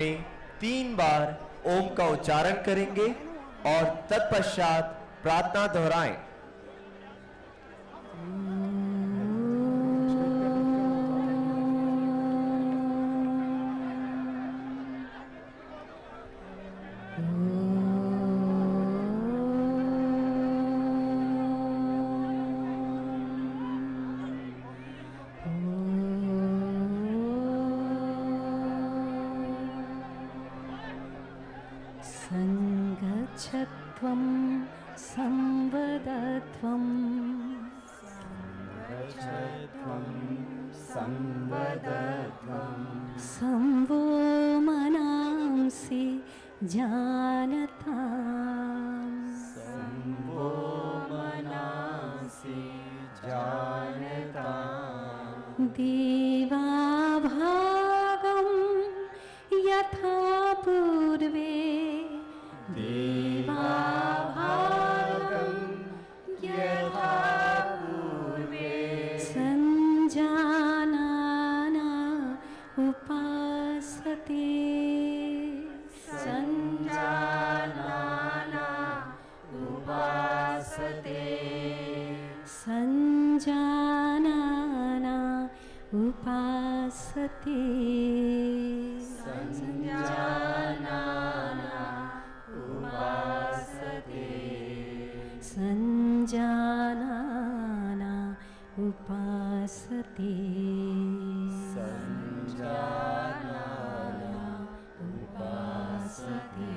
3 बार ओम का उच्चारण करेंगे और तत्पश्चात प्रार्थना दोहराएं। संगच्छत्वं संवदत्वं संवो मनांसि जानताम् देवाभागं यथा पूर्वे संजानाना उपासते संजानाना उपासते संजानाना उपासते संजानाना उपासते संजानाना उपासते संजानाना उपासते।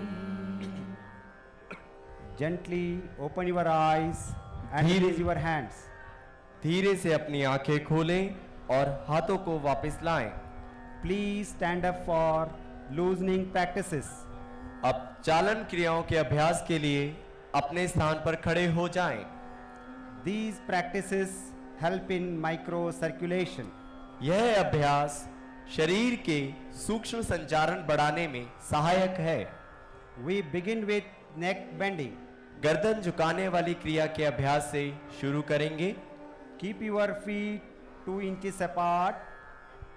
Gently open your eyes and release your hands. धीरे से अपनी आंखें खोलें और हाथों को वापस लाएं। Please stand up for loosening practices. अब चालन क्रियाओं के अभ्यास के लिए अपने स्थान पर खड़े हो जाएं। These practices help in micro circulation. यह अभ्यास शरीर के सूक्ष्म संचारण बढ़ाने में सहायक है। We begin with neck bending. गर्दन झुकाने वाली क्रिया के अभ्यास से शुरू करेंगे। Keep your feet 2 inches apart.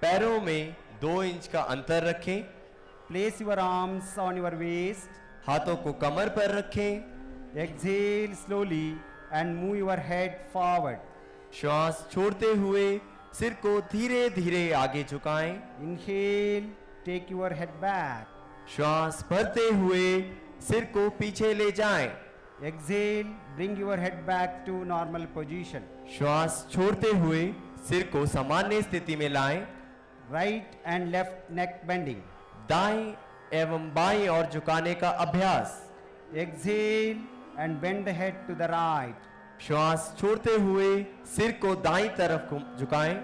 पैरों में 2 इंच का अंतर रखें। Place your arms on your waist. हाथों को कमर पर रखें। Exhale slowly and move your head forward. श्वास छोड़ते हुए सिर को धीरे धीरे आगे झुकाएं। Inhale, take your head back. श्वास भरते हुए सिर को पीछे ले जाएं। Exhale, bring your head back to normal position. श्वास छोड़ते हुए सिर को सामान्य स्थिति में लाएं। Right and left neck bending. दाएं एवं बाएं और झुकाने का अभ्यास। Exhale and bend the head to the right. श्वास छोड़ते हुए सिर को दाईं तरफ झुकाएं।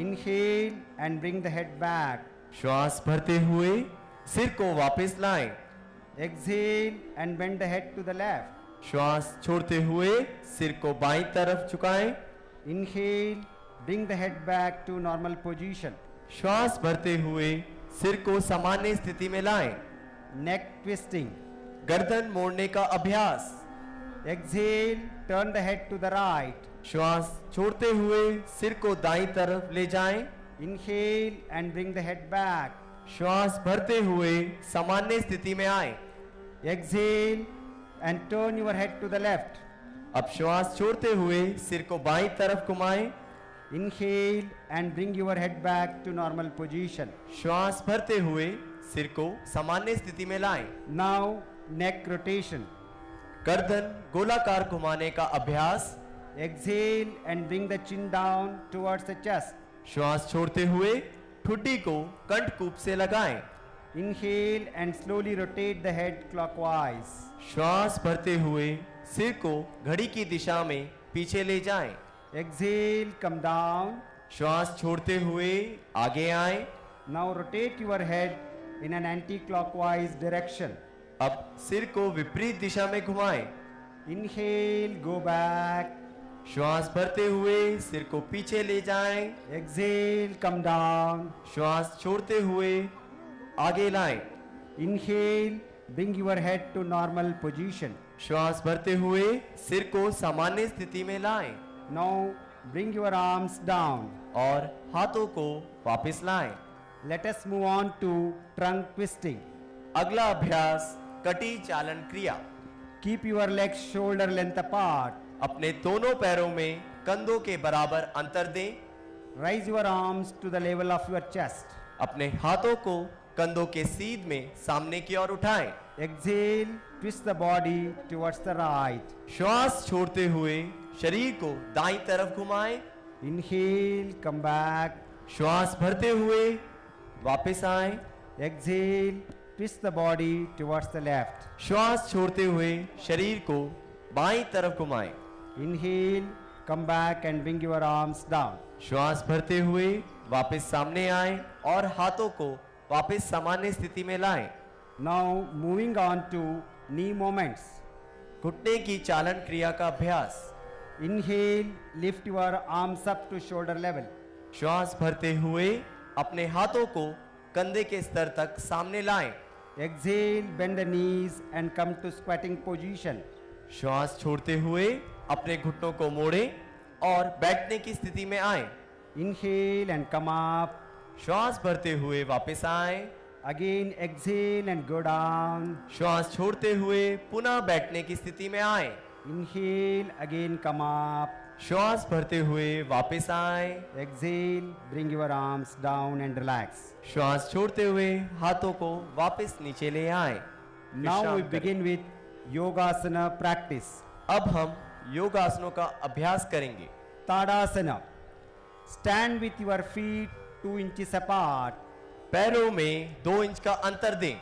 Inhale and bring the head back. श्वास भरते हुए सिर को वापस लाएं। Exhale and bend the head to the left. श्वास छोड़ते हुए सिर को बाईं तरफ झुकाएं। Inhale, bring the head back to normal position. श्वास भरते हुए सिर को सामान्य स्थिति में लाएं। Neck twisting. गर्दन मोड़ने का अभ्यास। Exhale, turn the head to the right. श्वास छोड़ते हुए सिर को दाईं तरफ ले जाएं। Inhale and bring the head back. श्वास भरते हुए सामान्य स्थिति में आए। Exhale and turn your head to the left. अब श्वास छोड़ते हुए सिर को बाईं तरफ घुमाएं। Inhale and bring your head back to normal position. श्वास भरते हुए सिर को सामान्य स्थिति में लाएं। Now neck rotation. गर्दन गोलाकार घुमाने का अभ्यास। Exhale and bring the chin down towards the chest. श्वास छोड़ते हुए ठुड्डी को कंठकूप से लगाएं। Inhale and slowly rotate the head clockwise. श्वास भरते हुए सिर को घड़ी की दिशा में पीछे ले जाएं। Exhale, come down. श्वास छोड़ते हुए आगे आएं। Now rotate your head in an anti-clockwise direction. अब सिर को विपरीत दिशा में घुमाएं। Inhale, go back. श्वास भरते हुए सिर को पीछे ले जाएं। Exhale, come down. श्वास छोड़ते हुए आगे लाएं। Inhale, bring your head to normal position. श्वास भरते हुए सिर को सामान्य स्थिति में लाएं। Now bring your arms down. और हाथों को वापस लाएं। Let us move on to trunk twisting. अगला अभ्यास कटी चालन क्रिया। Keep your legs shoulder length apart. अपने दोनों पैरों में कंधों के बराबर अंतर दें। Raise your arms to the level of your chest. अपने हाथों को कंधों के सीध में सामने की ओर उठाएं। Exhale, twist the body towards the right. श्वास छोड़ते हुए शरीर को दाईं तरफ घुमाएं। Inhale, come back. श्वास भरते हुए वापस आएं। Exhale, twist the body towards the left. श्वास छोड़ते हुए शरीर को बाईं तरफ घुमाएं। Inhale, come back and bring your arms down. श्वास भरते हुए वापस सामने आएं और हाथों को वापस सामान्य स्थिति में लाएं। Now moving on to knee movements. घुटने की चालन क्रिया का अभ्यास। Inhale, lift your arms up to shoulder level. श्वास भरते हुए अपने हाथों को कंधे के स्तर तक सामने लाएं। Exhale, bend the knees and come to squatting position. श्वास छोड़ते हुए अपने घुटनों को मोड़ें और बैठने की स्थिति में आएं। Inhale and come up. श्वास भरते हुए वापस आएं। Again exhale and go down. श्वास छोड़ते हुए पुनः बैठने की स्थिति में आएं। Inhale, again come up. श्वास भरते हुए वापस आएं। Exhale, bring your arms down and relax. श्वास छोड़ते हुए हाथों को वापस नीचे ले आएं। Now विश्राम we करें। begin with Yogasana practice. अब हम योगासनों का अभ्यास करेंगे। Tadasana. Stand with your feet 2 inches apart. पैरों में 2 इंच का अंतर दें।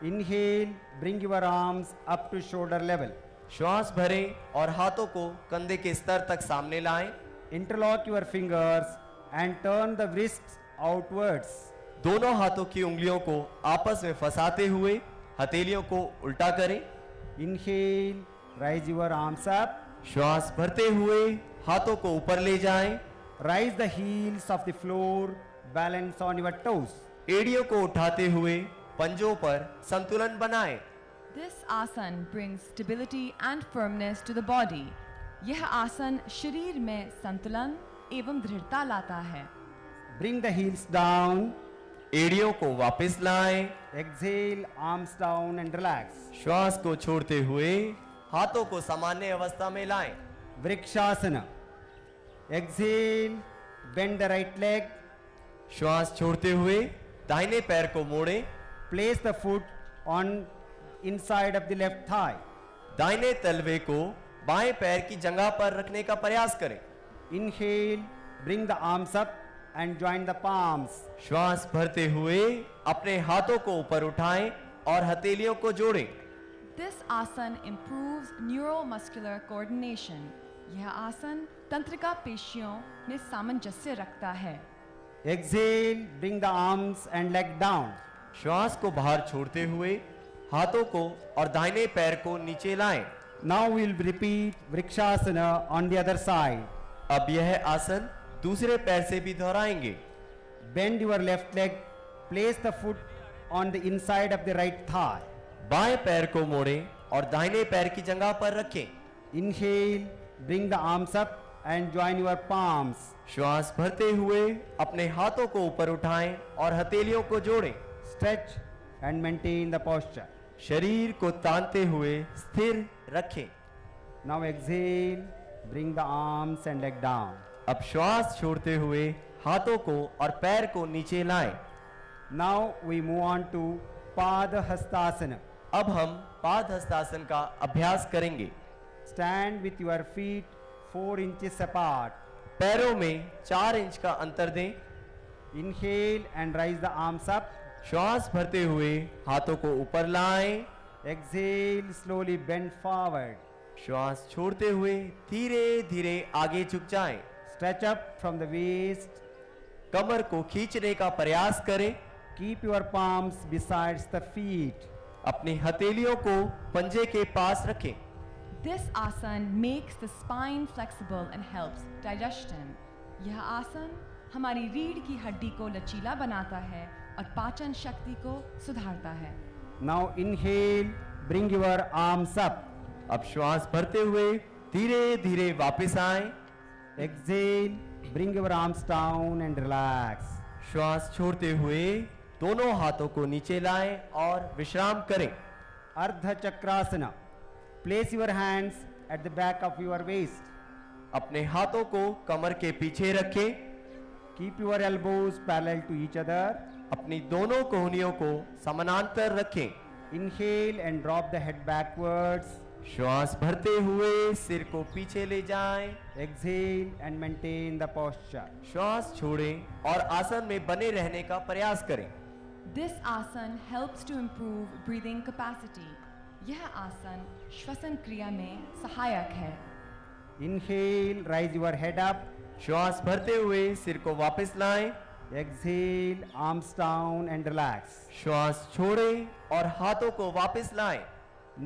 Inhale, bring your arms up to shoulder level. श्वास भरें और हाथों को कंधे के स्तर तक सामने लाएं। Interlock your fingers and turn the wrists outwards. दोनों हाथों की उंगलियों को आपस में फंसाते हुए हथेलियों को उल्टा करें। Inhale, raise your arms up. श्वास भरते हुए हाथों को ऊपर ले जाएं। Raise the heels of the floor, balance on your toes. एड़ियों को उठाते हुए पंजों पर संतुलन बनाएं। This आसन brings stability and firmness to the body. यह आसन शरीर में संतुलन एवं दृढ़ता लाता है। Bring the heels down. एड़ियों को वापस लाएं। Exhale, arms down and relax. श्वास को छोड़ते हुए हाथों को सामान्य अवस्था में लाएं। Vrikshasana. Exhale, bend the right leg. श्वास छोड़ते हुए दाहिने पैर को मोड़ें। Place the foot on inside of the left thigh. दाहिने तलवे को बाएं पैर की जगह पर रखने का प्रयास करें। Inhale, bring the arms up and join the palms. श्वास भरते हुए अपने हाथों को ऊपर उठाएं और हथेलियों को जोड़ें। This आसन improves neuromuscular coordination. यह आसन तंत्रिका पेशियों में सामंजस्य रखता है। Exhale, bring the arms and leg down. श्वास को बाहर छोड़ते हुए हाथों को और दाहिने पैर को नीचे लाएं। Now we'll repeat Vrikshasana on the other side. अब यह आसन दूसरे पैर से भी दोहराएंगे। Bend your left leg. Place the foot on the inside of the right thigh. बाएं पैर को मोड़ें और दाहिने पैर की जगह पर रखें। Inhale, bring the arms up and join your palms. श्वास भरते हुए अपने हाथों को ऊपर उठाएं और हथेलियों को जोड़ें। Stretch and maintain the posture. शरीर को तानते हुए स्थिर रखें। Now exhale, bring the arms and leg down. अब श्वास छोड़ते हुए हाथों को और पैर को नीचे लाएं। Now we move on to Padahastasana. अब हम पाद हस्तासन का अभ्यास करेंगे। Stand with your feet 4 inches apart. पैरों में 4 इंच का अंतर दें। Inhale and raise the arms up. श्वास भरते हुए हाथों को ऊपर लाएं। Exhale, slowly bend forward. श्वास छोड़ते हुए धीरे धीरे आगे झुक जाएं। Stretch up from the waist. कमर को खींचने का प्रयास करें। Keep your palms besides the feet. अपनी हथेलियों को पंजे के पास रखें। This आसन makes the spine flexible and helps digestion. यह आसन हमारी रीढ़ की हड्डी को लचीला बनाता है और पाचन शक्ति को सुधारता है। Now inhale, bring your arms up. अब श्वास भरते हुए धीरे धीरे वापस आएं। Exhale, bring your arms down and relax. श्वास छोड़ते हुए दोनों हाथों को नीचे लाएं और विश्राम करें। Ardha Chakrasana. Place your hands at the back of your waist. अपने हाथों को कमर के पीछे रखें। Keep your elbows parallel to each other. अपनी दोनों कोहनियों को समानांतर रखें। Inhale and drop the head backwards. श्वास भरते हुए सिर को पीछे ले जाएं। Exhale and maintain the posture. श्वास छोड़ें और आसन में बने रहने का प्रयास करें। This आसन helps to improve breathing capacity. यह आसन श्वसन क्रिया में सहायक है। Inhale, raise your head up. श्वास भरते हुए सिर को वापस लाएं। Exhale, arms down and relax. श्वास छोड़ें और हाथों को वापस लाएं।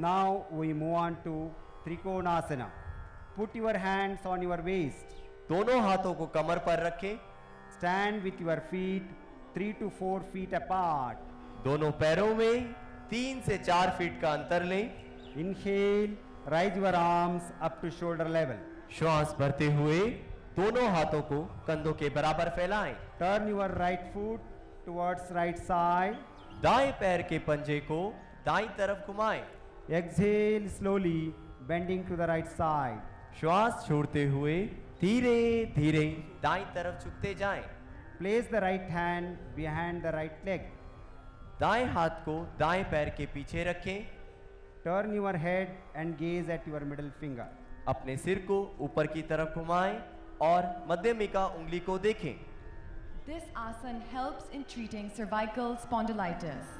Now we move on to Trikonasana. Put your hands on your waist. दोनों हाथों को कमर पर रखें। Stand with your feet 3 to 4 feet apart. दोनों पैरों में 3 से 4 फीट का अंतर लें। Inhale, raise your arms up to shoulder level. श्वास भरते हुए दोनों हाथों को कंधों के बराबर फैलाएं। Turn your right foot towards right side. दाएं पैर के पंजे को दाईं तरफ घुमाएं। Exhale slowly, bending to the right side. श्वास छोड़ते हुए धीरे धीरे दाईं तरफ झुकते जाएं। Place the right hand behind the right leg. दाएं हाथ को दाएं पैर के पीछे रखें। Turn your head and gaze at your middle finger. अपने सिर को ऊपर की तरफ घुमाएं और मध्यमिका उंगली को देखें। This आसन helps in treating cervical spondylitis.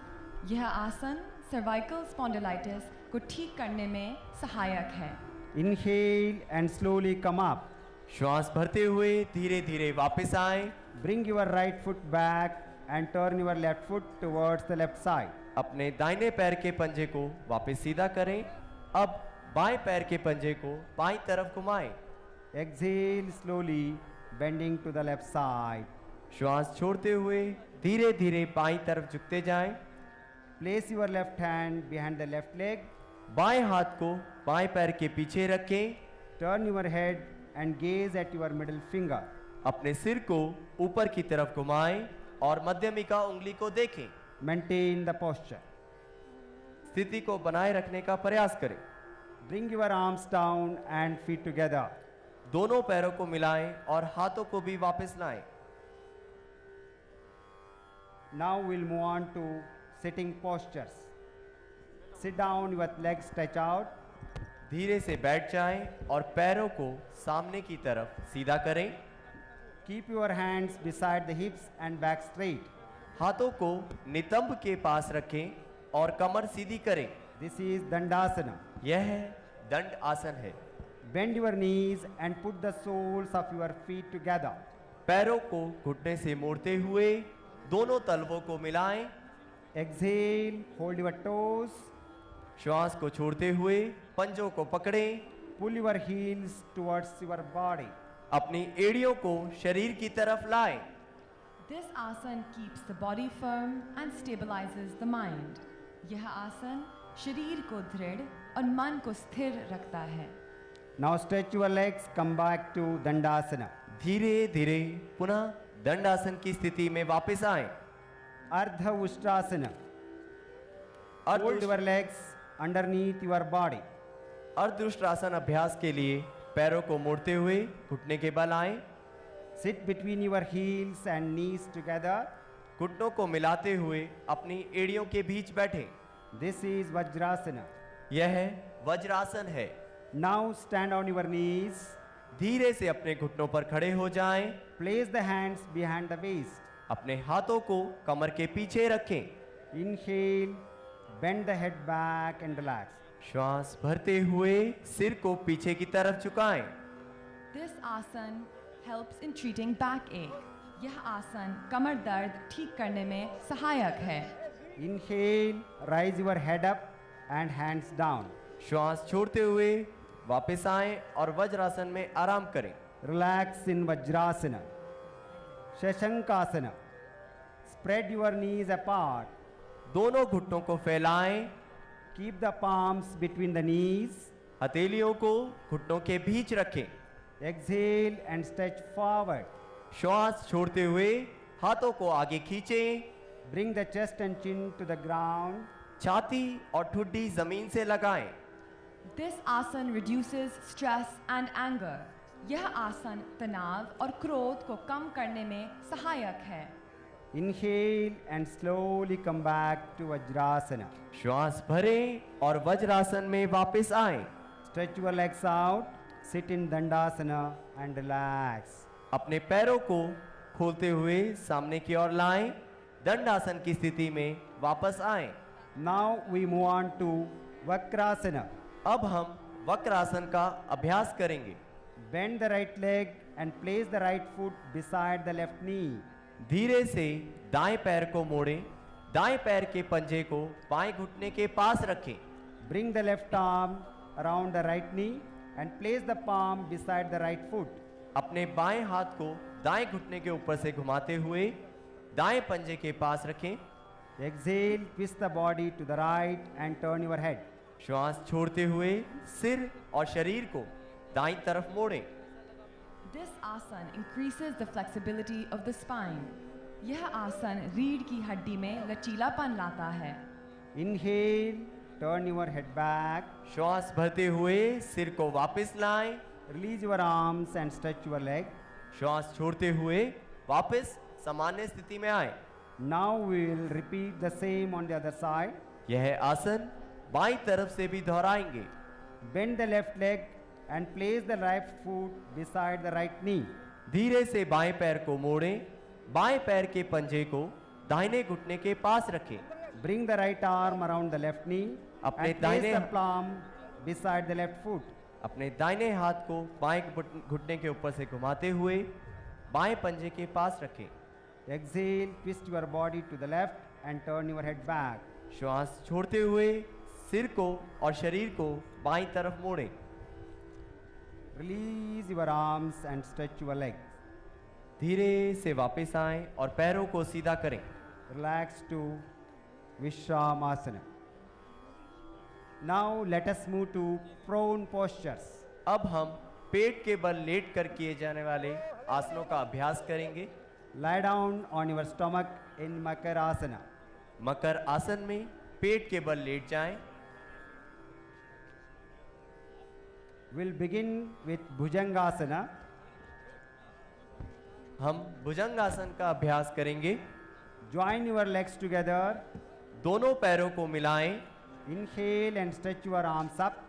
यह आसन cervical spondylitis को ठीक करने में सहायक है। Inhale and slowly come up. श्वास भरते हुए धीरे धीरे वापस आएं। Bring your right foot back and turn your left foot towards the left side. अपने दाहिने पैर के पंजे को वापस सीधा करें। अब बाएं पैर के पंजे को बाईं तरफ घुमाएं। Exhale slowly, bending to the left side. श्वास छोड़ते हुए धीरे धीरे बाईं तरफ झुकते जाएं। Place your left hand behind the left leg. बाएं हाथ को बाएं पैर के पीछे रखें। Turn your head and gaze at your middle finger. अपने सिर को ऊपर की तरफ घुमाएं और मध्यमिका उंगली को देखें। Maintain the posture. स्थिति को बनाए रखने का प्रयास करें। Bring your arms down and feet together. दोनों पैरों को मिलाएं और हाथों को भी वापस लाएं। Now we'll move on to sitting postures. Sit down with legs stretched out. धीरे से बैठ जाएं और पैरों को सामने की तरफ सीधा करें। Keep your hands beside the hips and back straight. हाथों को नितंब के पास रखें और कमर सीधी करें। This is Dandasana. यह दंड आसन है। Bend your knees and put the soles of your feet together. पैरों को घुटने से मोड़ते हुए दोनों तलवों को मिलाएं। Exhale, hold your toes. श्वास को छोड़ते हुए पंजों को पकड़ें। Pull your heels towards your body. अपनी एड़ियों को शरीर की तरफ लाएं। This आसन keeps the body firm and stabilizes the mind. यह आसन शरीर को दृढ़ और मन को स्थिर रखता है। Now stretch your legs, come back to Dandasana. धीरे धीरे पुनः दंडासन की स्थिति में वापस आएं। Ardha Ustrasana. Hold your legs underneath your body. अर्धउष्ट्रासन अभ्यास के लिए पैरों को मोड़ते हुए घुटने के बल आएं। Sit between your heels and knees together. घुटनों को मिलाते हुए अपनी एड़ियों के बीच बैठें। This is Vajrasana. यह वज्रासन है। Now stand on your knees. धीरे से अपने घुटनों पर खड़े हो जाएं। Place the hands behind the waist. अपने हाथों को कमर के पीछे रखें। Inhale, bend the head back and relax. श्वास भरते हुए सिर को पीछे की तरफ झुकाएं। This आसन helps in treating backache. यह आसन कमर दर्द ठीक करने में सहायक है। Inhale, raise your head up and hands down. श्वास छोड़ते हुए वापस आएं और वज्रासन में आराम करें। Relax in Vajrasana. Shashankasana. Spread your knees apart. दोनों घुटनों को फैलाएं। Keep the palms between the knees. हथेलियों को घुटनों के बीच रखें। Exhale and stretch forward. श्वास छोड़ते हुए हाथों को आगे खींचें, Bring the chest and chin to the ground. छाती और ठुड्डी जमीन से लगाएं। This asana reduces stress and anger. यह आसन तनाव और क्रोध को कम करने में सहायक है। Inhale and slowly come back to Vajrasana. श्वास भरें और वज्रासन में वापस आएं। Stretch your legs out, sit in Dandasana and relax. अपने पैरों को खोलते हुए सामने की ओर लाएं, दंडासन की स्थिति में वापस आएं। Now we move on to Vakrasana. अब हम वक्रासन का अभ्यास करेंगे। Bend the right leg and place the right foot beside the left knee. धीरे से दाएं पैर को मोड़ें, दाएं पैर के पंजे को बाएं घुटने के पास रखें। Bring the left arm around the right knee and place the palm beside the right foot. अपने बाएं हाथ को दाएं घुटने के ऊपर से घुमाते हुए दाएं पंजे के पास रखें। Exhale, twist the body to the right and turn your head. श्वास छोड़ते हुए सिर और शरीर को दाईं तरफ मोड़ें। This asana increases the flexibility of the spine. यह आसन रीढ़ की हड्डी में लचीलापन लाता है। Inhale, turn your head back. श्वास भरते हुए सिर को वापस लाएं। Release your arms and stretch your leg. श्वास छोड़ते हुए वापस सामान्य स्थिति में आए। Now we will repeat the same on the other side. यह आसन बाईं तरफ से भी दोहराएंगे। Bend the left leg and place the right foot beside the right knee. धीरे से बाएं पैर को मोड़ें, बाएं पैर के पंजे को दाहिने घुटने के पास रखें। Bring the right arm around the left knee अपने and place दाहिने the palm beside the left foot. अपने दाहिने हाथ को बाएं घुटने के ऊपर से घुमाते हुए बाएं पंजे के पास रखें। Exhale, twist your body to the left and turn your head back. श्वास छोड़ते हुए सिर को और शरीर को बाईं तरफ मोड़ें। Release your arms and stretch your legs. धीरे से वापस आएं और पैरों को सीधा करें। Relax to Vishramasana. Now let us move to prone postures. अब हम पेट के बल लेट कर किए जाने वाले आसनों का अभ्यास करेंगे। Lie down on your stomach in Makarasana. मकर आसन में पेट के बल लेट जाएं। We'll begin with Bhujangasana. हम भुजंगासन का अभ्यास करेंगे। Join your legs together. दोनों पैरों को मिलाएं। Inhale and stretch your arms up.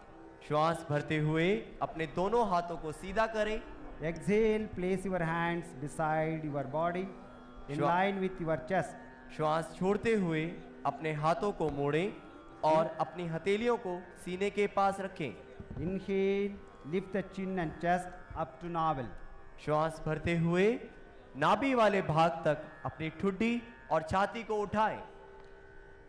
श्वास भरते हुए अपने दोनों हाथों को सीधा करें। Exhale, place your hands beside your body in Sure. line with your chest. श्वास छोड़ते हुए अपने हाथों को मोड़ें और अपनी हथेलियों को सीने के पास रखें। Inhale, lift the chin and chest up to navel. श्वास भरते हुए नाभि वाले भाग तक अपनी ठुड्डी और छाती को उठाएं।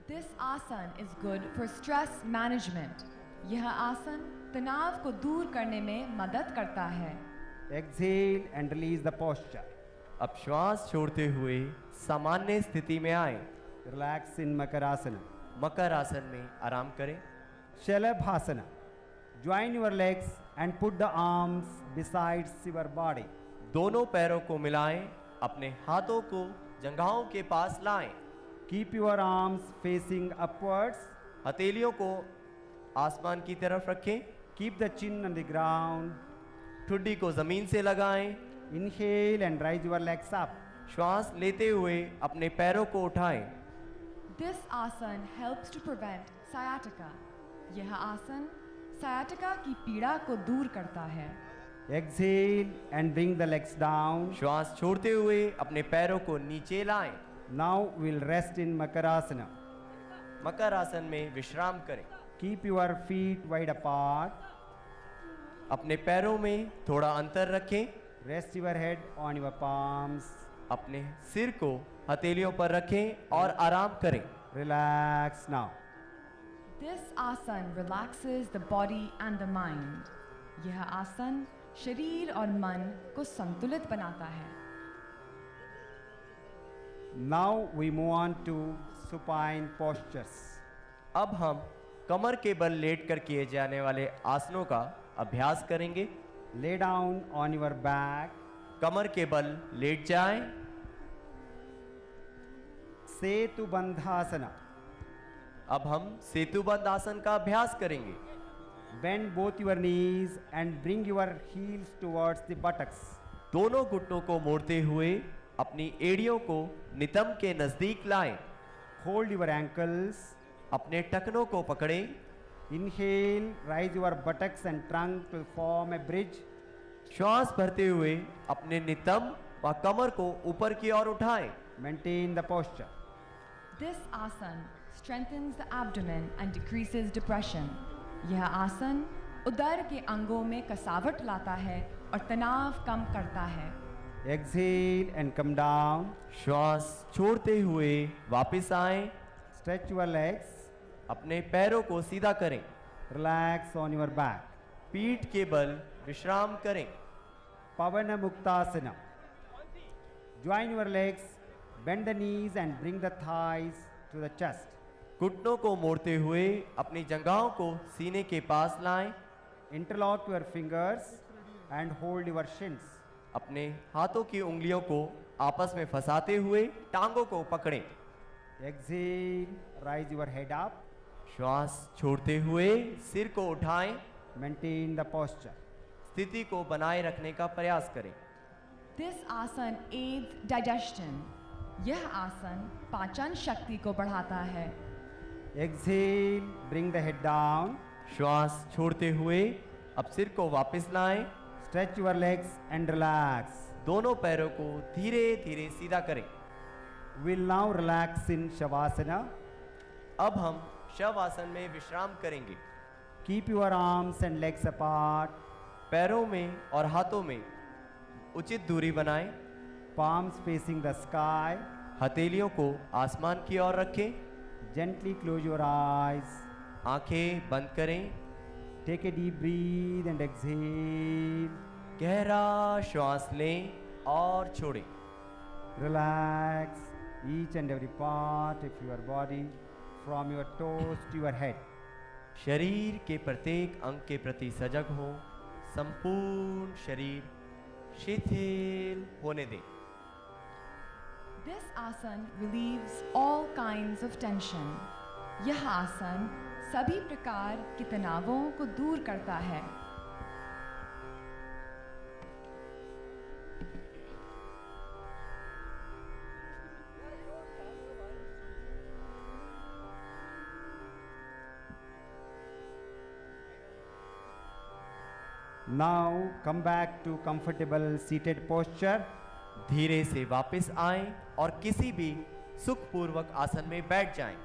This asana is good for stress management. यह आसन तनाव को दूर करने में मदद करता है। Exhale and release the posture. अब श्वास छोड़ते हुए सामान्य स्थिति में आए। Relax in Makarasana. मकर आसन में आराम करें। Shalabhasana. Join your legs and put the arms beside your body. दोनों पैरों को मिलाएं, अपने हाथों को जंघाओं के पास लाएं। Keep your arms facing upwards. हथेलियों को आसमान की तरफ रखें। Keep the chin on the ground. ठुड्डी को जमीन से लगाएं। Inhale and raise your legs up. श्वास लेते हुए अपने पैरों को उठाएं। This asana helps to prevent sciatica. यह आसन sciatica की पीड़ा को दूर करता है। Exhale and bring the legs down. श्वास छोड़ते हुए अपने पैरों को नीचे लाएं। Now we'll rest in Makarasana. मकर आसन में विश्राम करें। Keep your feet wide apart. अपने पैरों में थोड़ा अंतर रखें। Rest your head on your palms. अपने सिर को हथेलियों पर रखें और आराम करें। Relax now. This asana relaxes the body and the mind. यह आसन शरीर और मन को संतुलित बनाता है। Now we move on to supine postures. अब हम कमर के बल लेट कर किए जाने वाले आसनों का अभ्यास करेंगे। Lay down on your back. कमर के बल लेट जाएं। Setu Bandhasana. अब हम सेतुबंध आसन का अभ्यास करेंगे। Bend both your knees and bring your heels towards the buttocks. दोनों घुटनों को मोड़ते हुए अपनी एड़ियों को नितंब के नजदीक लाएं। Hold your ankles. अपने टखनों को पकड़ें। Inhale, rise your buttocks and trunk to form a bridge. श्वास भरते हुए अपने नितंब व कमर को ऊपर की ओर उठाएं। Maintain the posture. This asana strengthens the abdomen and decreases depression. यह आसन उदर के अंगों में कसावट लाता है और तनाव कम करता है। Exhale and come down. श्वास छोड़ते हुए वापस आएं। Stretch your legs. अपने पैरों को सीधा करें। Relax on your back. पीठ के बल विश्राम करें। Pavana Muktasana. Join your legs, bend the knees and bring the thighs to the chest. घुटनों को मोड़ते हुए अपनी जंघाओं को सीने के पास लाएं। Interlock your fingers and hold your shins. अपने हाथों की उंगलियों को आपस में फंसाते हुए टांगों को पकड़ें। Exhale, rise your head up. श्वास छोड़ते हुए सिर को उठाएं। Maintain the posture. स्थिति को बनाए रखने का प्रयास करें। This asana aids digestion. यह आसन पाचन शक्ति को बढ़ाता है। Exhale, bring the head down. श्वास छोड़ते हुए अब सिर को वापस लाएं। Stretch your legs and relax. दोनों पैरों को धीरे धीरे सीधा करें। We'll now relax in Shavasana. अब हम शव आसन में विश्राम करेंगे। Keep your arms and legs apart. पैरों में और हाथों में उचित दूरी बनाएं। Palms facing the sky. हथेलियों को आसमान की ओर रखें। Gently close your eyes. आंखें बंद करें। Take a deep breath and exhale. गहरा श्वास लें और छोड़ें। Relax each and every part of your body from your toes to your head. शरीर के प्रत्येक अंग के प्रति सजग हो। संपूर्ण शरीर शिथिल होने दें। This asana relieves all kinds of tension. यह आसन सभी प्रकार के तनावों को दूर करता है। Now come back to comfortable seated posture. धीरे से वापस आएं और किसी भी सुखपूर्वक आसन में बैठ जाएं।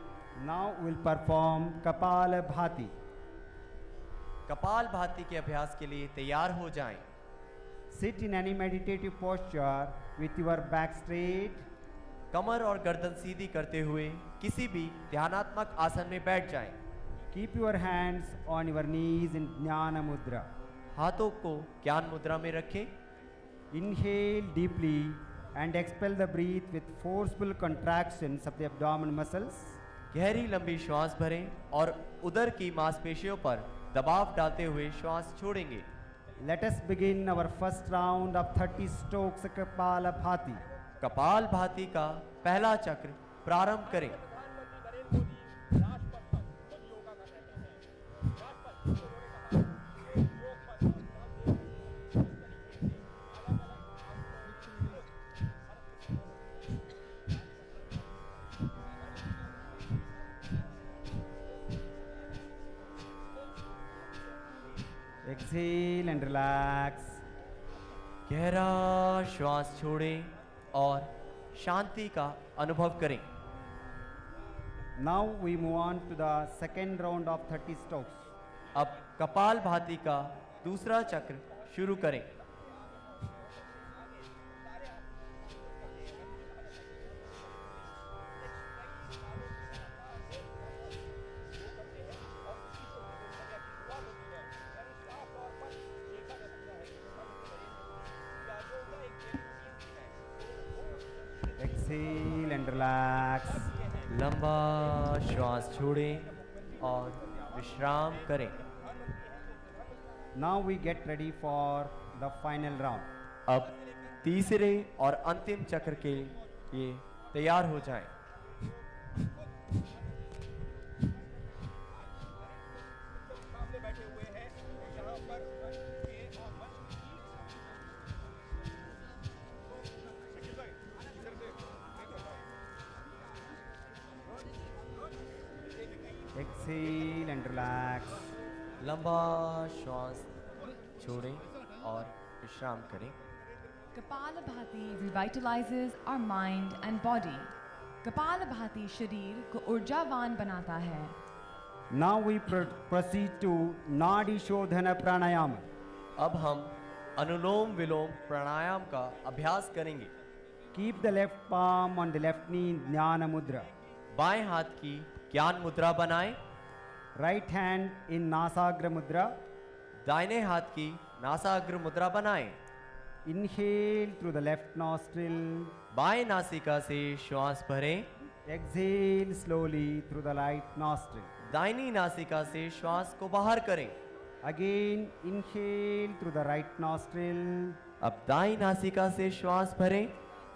Now we'll perform Kapalabhati. कपाल भाती के अभ्यास के लिए तैयार हो जाएं। Sit in any meditative posture with your back straight. कमर और गर्दन सीधी करते हुए किसी भी ध्यानात्मक आसन में बैठ जाएं। Keep your hands on your knees in Jnana Mudra. हाथों को ज्ञान मुद्रा में रखें। Inhale deeply and expel the breath with forceful contractions of the abdomen muscles. गहरी लंबी श्वास भरें और उदर की मांसपेशियों पर दबाव डालते हुए श्वास छोड़ेंगे। Let us begin our first round of 30 strokes Kapalabhati. कपाल भाती का पहला चक्र प्रारंभ करें। Exhale and relax. गहरा श्वास छोड़ें और शांति का अनुभव करें। Now we move on to the second round of 30 strokes. अब कपाल भाती का दूसरा चक्र शुरू करें। Exhale and relax. लंबा श्वास छोड़ें और विश्राम करें। Now we get ready for the final round. अब तीसरे और अंतिम चक्र के लिए तैयार हो जाएं। Exhale and relax. लंबा श्वास छोड़ें और विश्राम करें। Kapalabhati revitalizes our mind and body. Kapalabhati शरीर को ऊर्जावान बनाता है। Now we proceed to Nadi Shodhana Pranayama. अब हम अनुलोम विलोम प्राणायाम का अभ्यास करेंगे। Keep the left palm on the left knee in Jnana Mudra. बाएं हाथ की ज्ञान मुद्रा बनाएं, Right hand in Nasagra Mudra. दाहिने हाथ की नासाग्र मुद्रा बनाएं। Inhale through the left nostril. बाएं नासिका से श्वास भरें, Exhale slowly through the right nostril. दाहिनी नासिका से श्वास को बाहर करें। Again inhale through the right nostril. अब दाईं नासिका से श्वास भरें,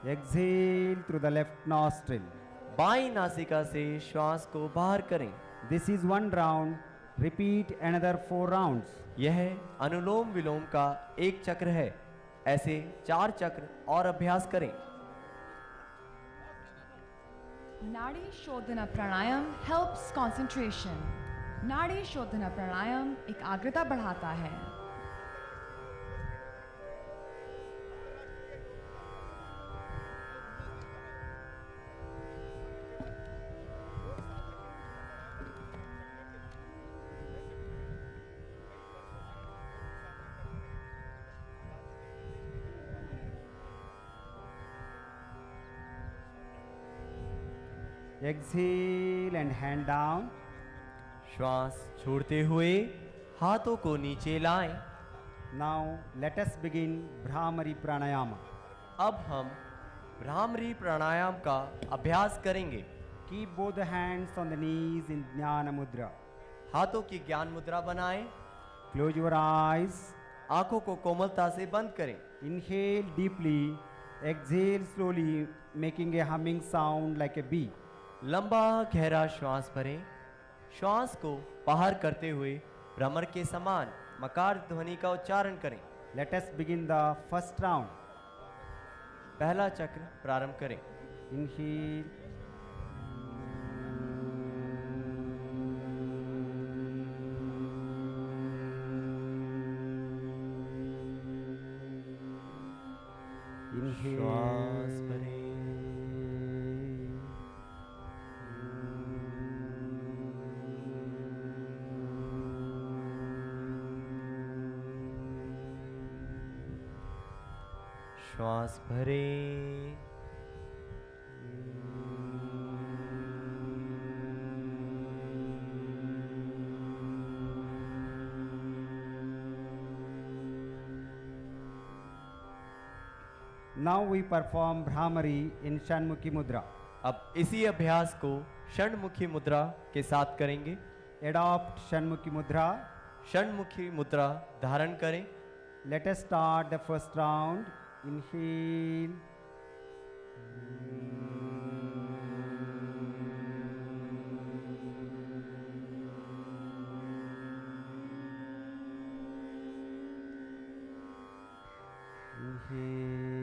Exhale through the left nostril. बाईं नासिका से श्वास को बाहर करें। This is one round. Repeat another 4 rounds. यह अनुलोम विलोम का एक चक्र है। ऐसे 4 चक्र और अभ्यास करें। Nadi Shodhana Pranayam helps concentration. Nadi Shodhana Pranayam एकाग्रता बढ़ाता है। Exhale and hand down. श्वास छोड़ते हुए हाथों को नीचे लाएं। Now let us begin Bhramari Pranayama. अब हम भ्रामरी प्राणायाम का अभ्यास करेंगे। Keep both the hands on the knees in Jnana Mudra. हाथों की ज्ञान मुद्रा बनाएं, Close your eyes. आंखों को कोमलता से बंद करें। Inhale deeply. Exhale slowly, making a humming sound like a bee. लंबा गहरा श्वास भरें, श्वास को बाहर करते हुए भ्रमर के समान मकार ध्वनि का उच्चारण करें। Let us begin the first round. पहला चक्र प्रारंभ करें। Inhale. Inhale. श्वास भरें, श्वास भरें, Now we perform Bhramari in Shanmukhi Mudra. अब इसी अभ्यास को षण्मुखी मुद्रा के साथ करेंगे। Adopt Shanmukhi Mudra. षण्मुखी मुद्रा धारण करें। Let us start the first round. Inhale. Inhale.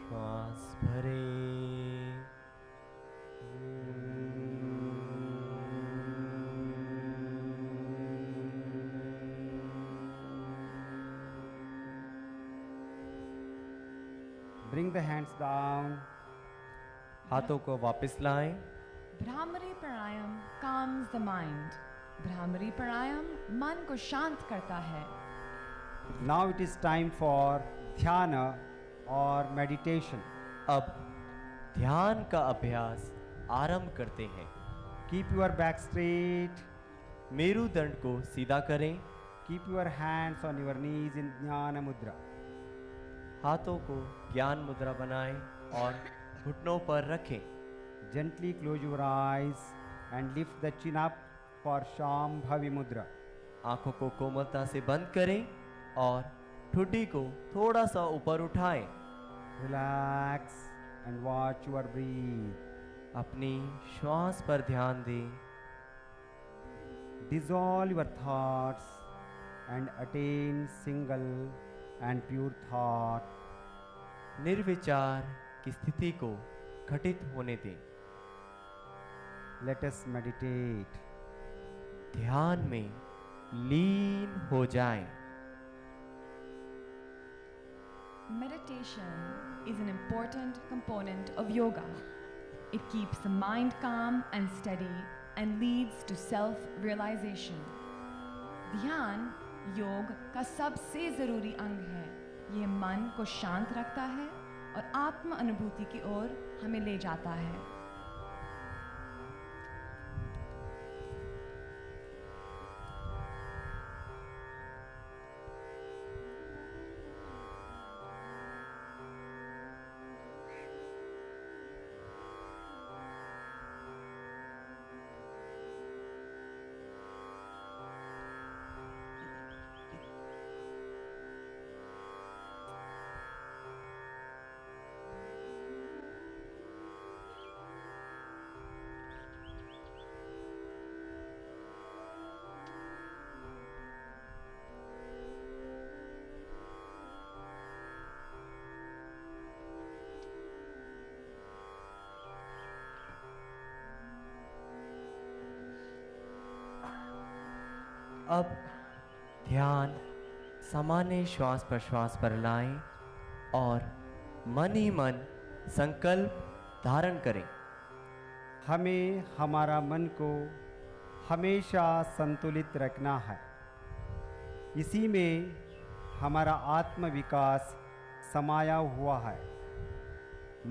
श्वास भरें, Bring the hands down. हाथों को वापस लाएं। Bhramari Pranayam calms the mind. Bhramari Pranayam मन को शांत करता है। Now it is time for dhyana or meditation. अब ध्यान का अभ्यास आरंभ करते हैं। Keep your back straight. मेरुदंड को सीधा करें। Keep your hands on your knees in Jnana Mudra. हाथों को ज्ञान मुद्रा बनाएं और घुटनों पर रखें। Gently close your eyes and lift the chin up for Shambhavi Mudra. आंखों को कोमलता से बंद करें और ठुड्डी को थोड़ा सा ऊपर उठाएं। Relax and watch your breath. अपनी श्वास पर ध्यान दें। Dissolve your thoughts. and attain single and pure thought. निर्विचार की स्थिति को घटित होने दें। Let us meditate. ध्यान में लीन हो जाएं। Meditation is an important component of yoga. It keeps the mind calm and steady and leads to self-realization. ध्यान योग का सबसे ज़रूरी अंग है। यह मन को शांत रखता है और आत्म अनुभूति की ओर हमें ले जाता है। अब ध्यान सामान्य श्वास प्रश्वास पर लाएं और मन ही मन संकल्प धारण करें। हमें हमारा मन को हमेशा संतुलित रखना है। इसी में हमारा आत्म विकास समाया हुआ है।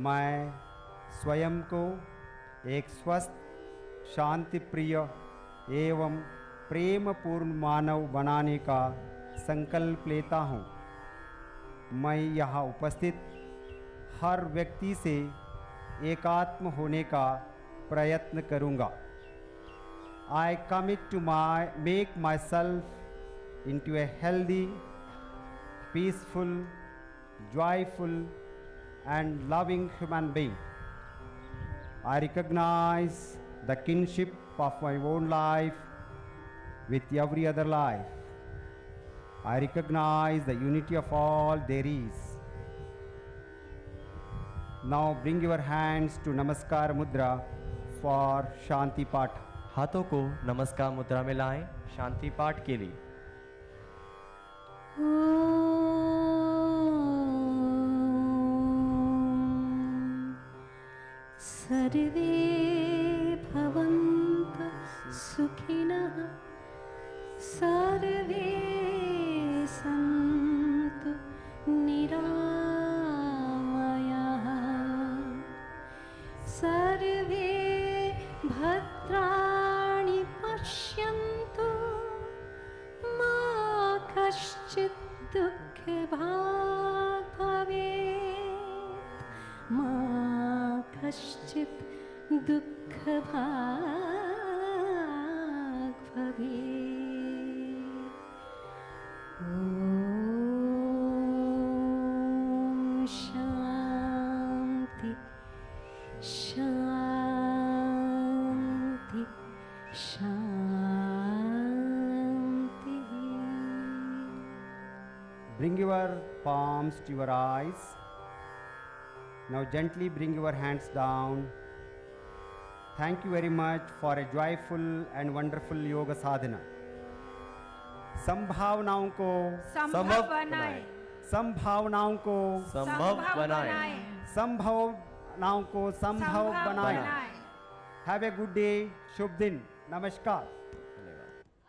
मैं स्वयं को एक स्वस्थ, शांति प्रिय एवं प्रेम पूर्ण मानव बनाने का संकल्प लेता हूँ। मैं यहाँ उपस्थित हर व्यक्ति से एकात्म होने का प्रयत्न करूँगा। I commit to make myself into a healthy, peaceful, joyful and loving human being. I recognize the kinship of my own life with every other life. I recognize the unity of all there is. Now bring your hands to Namaskar Mudra for Shanti Path. हाथों को नमस्कार मुद्रा में लाएं शांति पाठ के लिए। सर्वे भवन्तु सुखिनः सर्वे सन्तु निरामयाः सर्वे भद्राणि पश्यन्तु मा कश्चित् दुःखभाग् भवेत् मा कश्चित् दुःखभाग् भवेत्। ॐ शान्ति शान्ति शान्ति। Bring your palms to your eyes. Now gently bring your hands down. Thank you very much for a joyful and wonderful yoga sadhana. संभावनाओं को संभव बनाएं। संभावनाओं को संभव बनाएं। संभावनाओं को संभव बनाएं। Have a good day. शुभ दिन। नमस्कार।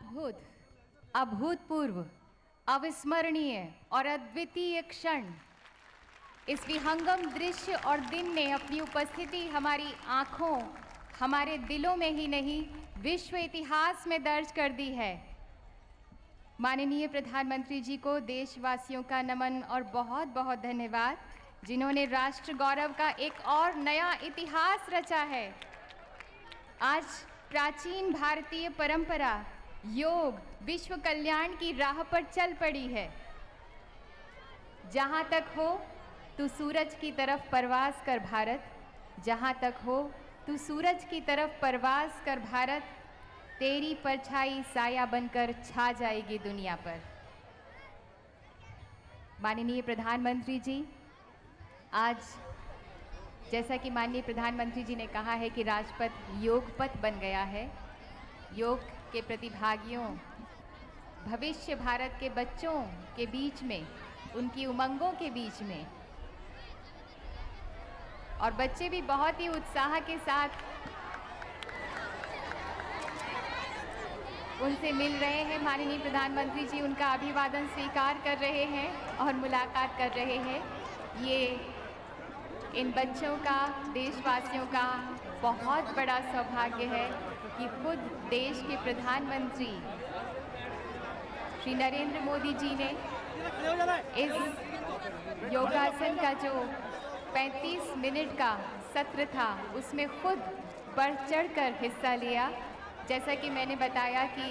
अद्भुत, अभूतपूर्व, अविस्मरणीय और अद्वितीय क्षण। इस विहंगम दृश्य और दिन ने अपनी उपस्थिति हमारी आँखों, हमारे दिलों में ही नहीं विश्व इतिहास में दर्ज कर दी है। माननीय प्रधानमंत्री जी को देशवासियों का नमन और बहुत बहुत धन्यवाद, जिन्होंने राष्ट्र गौरव का एक और नया इतिहास रचा है। आज प्राचीन भारतीय परंपरा योग विश्व कल्याण की राह पर चल पड़ी है। जहाँ तक हो तू सूरज की तरफ परवास कर भारत, जहाँ तक हो तू सूरज की तरफ परवास कर भारत, तेरी परछाई साया बनकर छा जाएगी दुनिया पर। माननीय प्रधानमंत्री जी, आज जैसा कि माननीय प्रधानमंत्री जी ने कहा है कि राजपथ योग पथ बन गया है। योग के प्रतिभागियों, भविष्य भारत के बच्चों के बीच में, उनकी उमंगों के बीच में, और बच्चे भी बहुत ही उत्साह के साथ उनसे मिल रहे हैं। माननीय प्रधानमंत्री जी उनका अभिवादन स्वीकार कर रहे हैं और मुलाकात कर रहे हैं। ये इन बच्चों का, देशवासियों का बहुत बड़ा सौभाग्य है कि खुद देश के प्रधानमंत्री श्री नरेंद्र मोदी जी ने इस योगासन का जो 35 मिनट का सत्र था उसमें खुद बढ़ चढ़कर हिस्सा लिया। जैसा कि मैंने बताया कि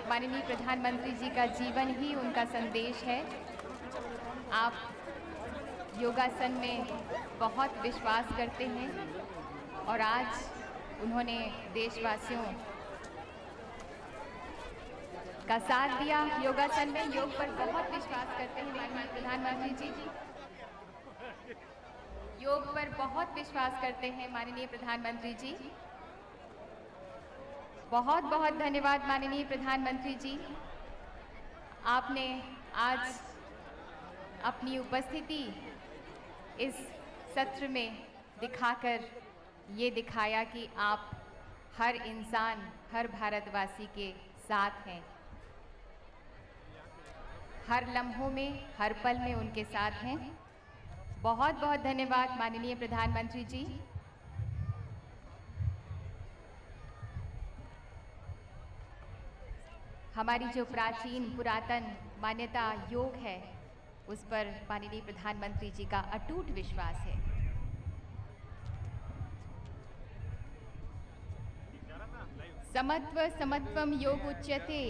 माननीय प्रधानमंत्री जी का जीवन ही उनका संदेश है। आप योगासन में बहुत विश्वास करते हैं और आज उन्होंने देशवासियों का साथ दिया। योगासन में योग पर बहुत विश्वास करते हैं माननीय प्रधानमंत्री जी। योग पर बहुत विश्वास करते हैं माननीय प्रधानमंत्री जी। बहुत बहुत धन्यवाद माननीय प्रधानमंत्री जी। आपने आज अपनी उपस्थिति इस सत्र में दिखाकर ये दिखाया कि आप हर इंसान, हर भारतवासी के साथ हैं। हर लम्हों में, हर पल में उनके साथ हैं। बहुत बहुत धन्यवाद माननीय प्रधानमंत्री जी। हमारी जो प्राचीन पुरातन मान्यता योग है उस पर माननीय प्रधानमंत्री जी का अटूट विश्वास है। समत्व समत्वम योग उच्यते।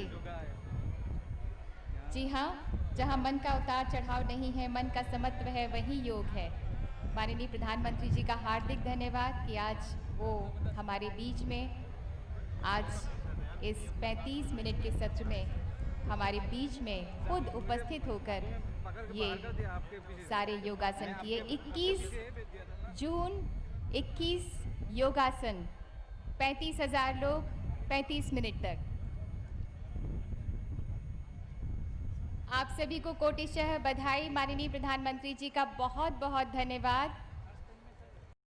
जी हाँ, जहाँ मन का उतार चढ़ाव नहीं है, मन का समत्व है, वही योग है। माननीय प्रधानमंत्री जी का हार्दिक धन्यवाद कि आज वो हमारे बीच में, आज इस 35 मिनट के सत्र में हमारे बीच में खुद उपस्थित होकर ये सारे योगासन किए। 21 जून 21 योगासन, 35,000 लोग 35 मिनट तक। आप सभी को कोटिशः बधाई। माननीय प्रधानमंत्री जी का बहुत बहुत धन्यवाद।